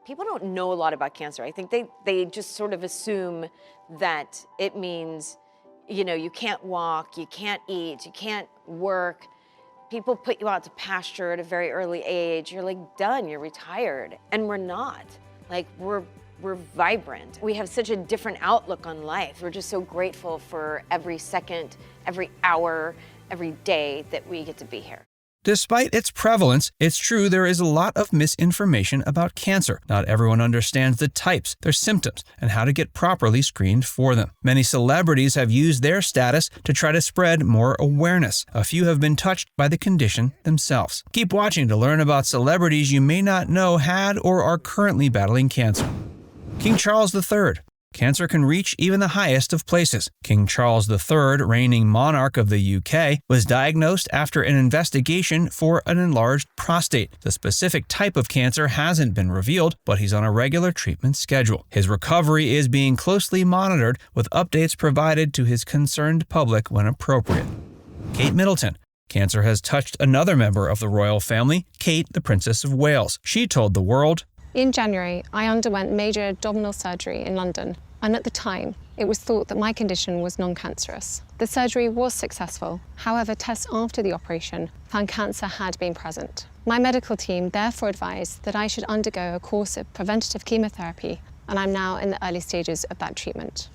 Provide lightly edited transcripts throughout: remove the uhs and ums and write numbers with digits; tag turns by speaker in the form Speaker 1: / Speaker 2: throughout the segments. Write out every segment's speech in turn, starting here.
Speaker 1: People don't know a lot about cancer. I think they just sort of assume that it means, you can't walk, you can't eat, you can't work. People put you out to pasture at a very early age. You're like, done, you're retired. And we're not. Like, we're vibrant. We have such a different outlook on life. We're just so grateful for every second, every hour, every day that we get to be here.
Speaker 2: Despite its prevalence, it's true there is a lot of misinformation about cancer. Not everyone understands the types, their symptoms, and how to get properly screened for them. Many celebrities have used their status to try to spread more awareness. A few have been touched by the condition themselves. Keep watching to learn about celebrities you may not know had or are currently battling cancer. King Charles III. Cancer can reach even the highest of places. King Charles III, reigning monarch of the UK, was diagnosed after an investigation for an enlarged prostate. The specific type of cancer hasn't been revealed, but he's on a regular treatment schedule. His recovery is being closely monitored, with updates provided to his concerned public when appropriate. Kate Middleton. Cancer has touched another member of the royal family, Kate, the Princess of Wales. She told the world,
Speaker 3: "In January, I underwent major abdominal surgery in London, and at the time, it was thought that my condition was non-cancerous. The surgery was successful. However, tests after the operation found cancer had been present. My medical team therefore advised that I should undergo a course of preventative chemotherapy, and I'm now in the early stages of that treatment."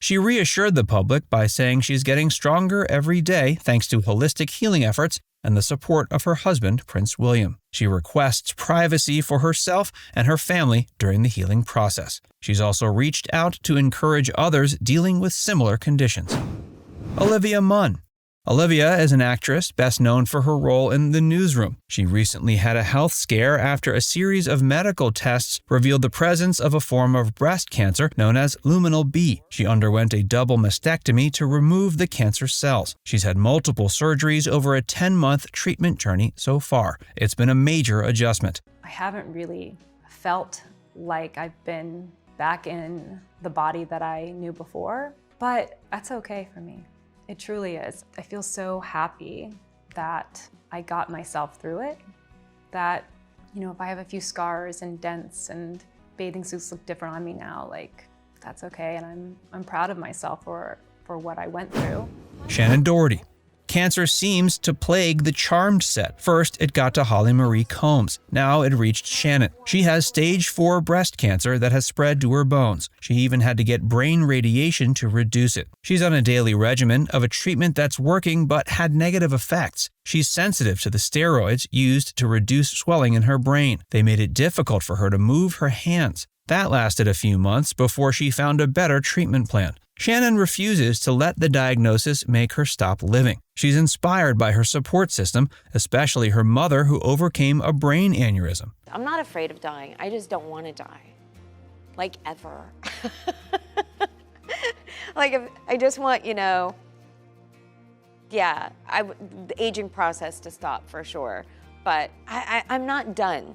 Speaker 2: She reassured the public by saying she's getting stronger every day thanks to holistic healing efforts and the support of her husband, Prince William. She requests privacy for herself and her family during the healing process. She's also reached out to encourage others dealing with similar conditions. Olivia Munn. Olivia is an actress best known for her role in The Newsroom. She recently had a health scare after a series of medical tests revealed the presence of a form of breast cancer known as luminal B. She underwent a double mastectomy to remove the cancer cells. She's had multiple surgeries over a 10-month treatment journey so far. It's been a major adjustment.
Speaker 4: I haven't really felt like I've been back in the body that I knew before, but that's okay for me. It truly is. I feel so happy that I got myself through it, that, if I have a few scars and dents and bathing suits look different on me now, that's okay, and I'm proud of myself for what I went through.
Speaker 2: Shannen Doherty. Cancer seems to plague the Charmed set. First, it got to Holly Marie Combs. Now it reached Shannen. She has stage 4 breast cancer that has spread to her bones. She even had to get brain radiation to reduce it. She's on a daily regimen of a treatment that's working but had negative effects. She's sensitive to the steroids used to reduce swelling in her brain. They made it difficult for her to move her hands. That lasted a few months before she found a better treatment plan. Shannen refuses to let the diagnosis make her stop living. She's inspired by her support system, especially her mother, who overcame a brain aneurysm.
Speaker 1: I'm not afraid of dying. I just don't want to die. Ever. I just want, the aging process to stop for sure. But I'm not done.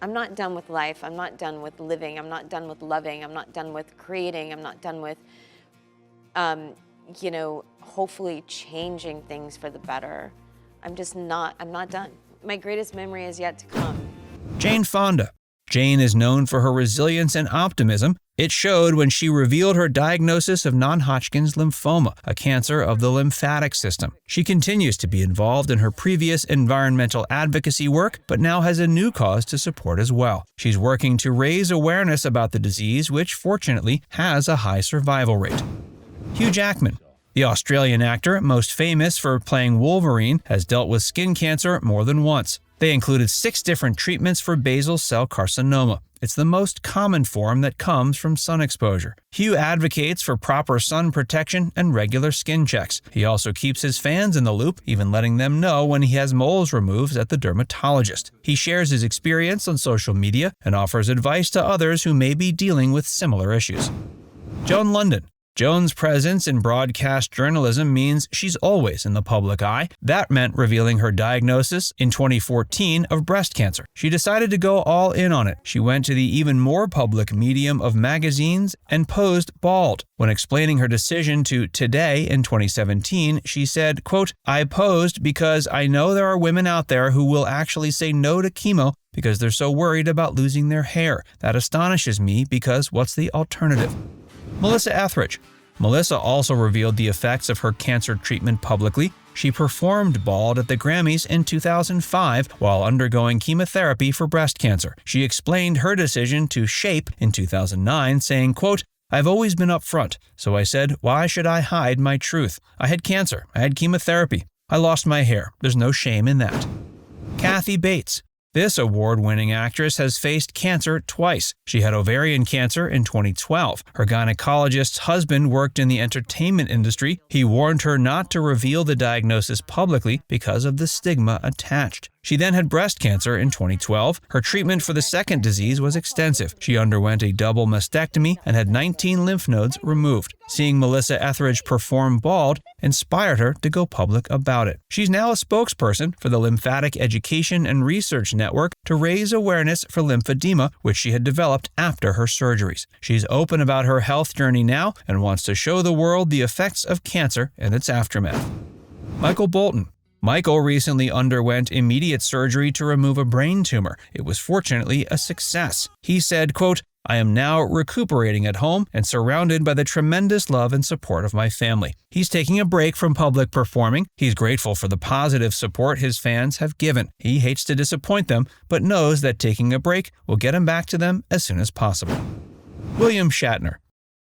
Speaker 1: I'm not done with life. I'm not done with living. I'm not done with loving. I'm not done with creating. I'm not done with hopefully changing things for the better. I'm not done. My greatest memory is yet to come.
Speaker 2: Jane Fonda. Jane is known for her resilience and optimism. It showed when she revealed her diagnosis of non-Hodgkin's lymphoma, a cancer of the lymphatic system. She continues to be involved in her previous environmental advocacy work, but now has a new cause to support as well. She's working to raise awareness about the disease, which fortunately has a high survival rate. Hugh Jackman. The Australian actor, most famous for playing Wolverine, has dealt with skin cancer more than once. They included 6 different treatments for basal cell carcinoma. It's the most common form that comes from sun exposure. Hugh advocates for proper sun protection and regular skin checks. He also keeps his fans in the loop, even letting them know when he has moles removed at the dermatologist. He shares his experience on social media and offers advice to others who may be dealing with similar issues. Joan Lunden. Joan's presence in broadcast journalism means she's always in the public eye. That meant revealing her diagnosis in 2014 of breast cancer. She decided to go all in on it. She went to the even more public medium of magazines and posed bald. When explaining her decision to Today in 2017, she said, quote, "I posed because I know there are women out there who will actually say no to chemo because they're so worried about losing their hair. That astonishes me because what's the alternative? Melissa Etheridge. Melissa also revealed the effects of her cancer treatment publicly. She performed bald at the Grammys in 2005 while undergoing chemotherapy for breast cancer. She explained her decision to shape in 2009, saying, quote, "I've always been upfront, so I said, why should I hide my truth? I had cancer. I had chemotherapy. I lost my hair. There's no shame in that." Kathy Bates. This award-winning actress has faced cancer twice. She had ovarian cancer in 2012. Her gynecologist's husband worked in the entertainment industry. He warned her not to reveal the diagnosis publicly because of the stigma attached. She then had breast cancer in 2012. Her treatment for the second disease was extensive. She underwent a double mastectomy and had 19 lymph nodes removed. Seeing Melissa Etheridge perform bald inspired her to go public about it. She's now a spokesperson for the Lymphatic Education and Research Network to raise awareness for lymphedema, which she had developed after her surgeries. She's open about her health journey now and wants to show the world the effects of cancer and its aftermath. Michael Bolton. Michael recently underwent immediate surgery to remove a brain tumor. It was fortunately a success. He said, quote, "I am now recuperating at home and surrounded by the tremendous love and support of my family." He's taking a break from public performing. He's grateful for the positive support his fans have given. He hates to disappoint them, but knows that taking a break will get him back to them as soon as possible. William Shatner.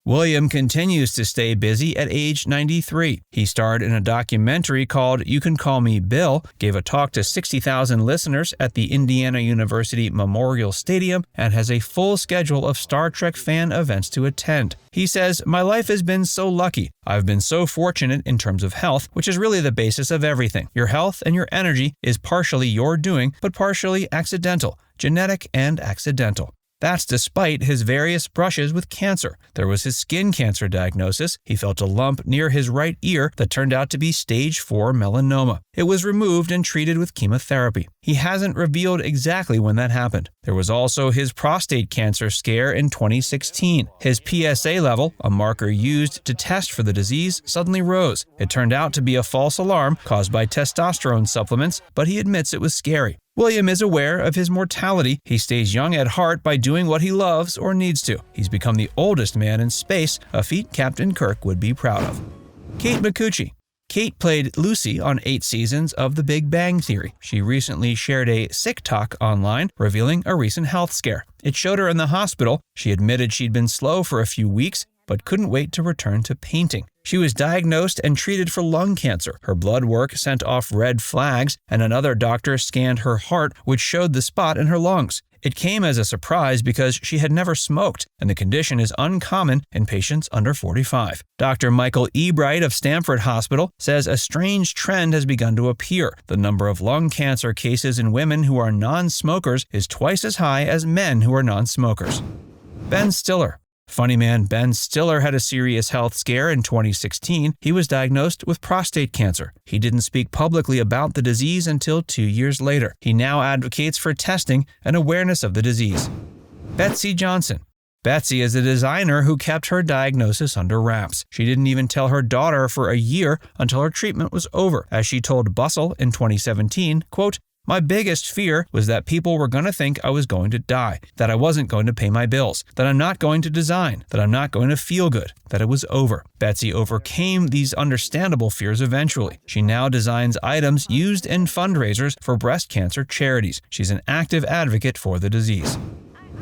Speaker 2: William continues to stay busy at age 93. He starred in a documentary called You Can Call Me Bill, gave a talk to 60,000 listeners at the Indiana University Memorial Stadium, and has a full schedule of Star Trek fan events to attend. He says, "My life has been so lucky. I've been so fortunate in terms of health, which is really the basis of everything. Your health and your energy is partially your doing, but partially accidental, genetic and accidental." That's despite his various brushes with cancer. There was his skin cancer diagnosis. He felt a lump near his right ear that turned out to be stage 4 melanoma. It was removed and treated with chemotherapy. He hasn't revealed exactly when that happened. There was also his prostate cancer scare in 2016. His PSA level, a marker used to test for the disease, suddenly rose. It turned out to be a false alarm caused by testosterone supplements, but he admits it was scary. William is aware of his mortality. He stays young at heart by doing what he loves or needs to. He's become the oldest man in space, a feat Captain Kirk would be proud of. Kate Maccuci. Kate played Lucy on 8 seasons of The Big Bang Theory. She recently shared a sick talk online, revealing a recent health scare. It showed her in the hospital. She admitted she'd been slow for a few weeks, but couldn't wait to return to painting. She was diagnosed and treated for lung cancer. Her blood work sent off red flags, and another doctor scanned her heart, which showed the spot in her lungs. It came as a surprise because she had never smoked, and the condition is uncommon in patients under 45. Dr. Michael Ebright of Stanford Hospital says a strange trend has begun to appear. The number of lung cancer cases in women who are non-smokers is twice as high as men who are non-smokers. Ben Stiller. Funny man Ben Stiller had a serious health scare in 2016. He was diagnosed with prostate cancer. He didn't speak publicly about the disease until 2 years later. He now advocates for testing and awareness of the disease. Betsey Johnson. Betsey is a designer who kept her diagnosis under wraps. She didn't even tell her daughter for a year until her treatment was over. As she told Bustle in 2017, quote, "My biggest fear was that people were going to think I was going to die, that I wasn't going to pay my bills, that I'm not going to design, that I'm not going to feel good, that it was over." Betsey overcame these understandable fears eventually. She now designs items used in fundraisers for breast cancer charities. She's an active advocate for the disease.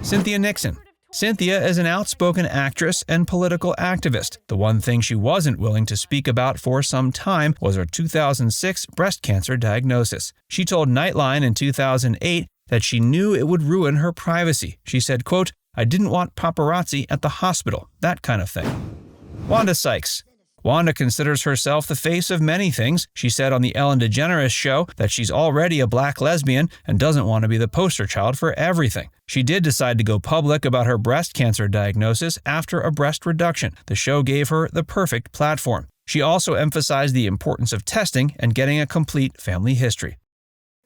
Speaker 2: Cynthia Nixon. Cynthia is an outspoken actress and political activist. The one thing she wasn't willing to speak about for some time was her 2006 breast cancer diagnosis. She told Nightline in 2008 that she knew it would ruin her privacy. She said, quote, "I didn't want paparazzi at the hospital," that kind of thing. Wanda Sykes. Wanda considers herself the face of many things. She said on the Ellen DeGeneres show that she's already a black lesbian and doesn't want to be the poster child for everything. She did decide to go public about her breast cancer diagnosis after a breast reduction. The show gave her the perfect platform. She also emphasized the importance of testing and getting a complete family history.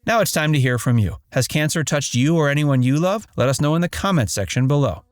Speaker 2: Now it's time to hear from you. Has cancer touched you or anyone you love? Let us know in the comments section below.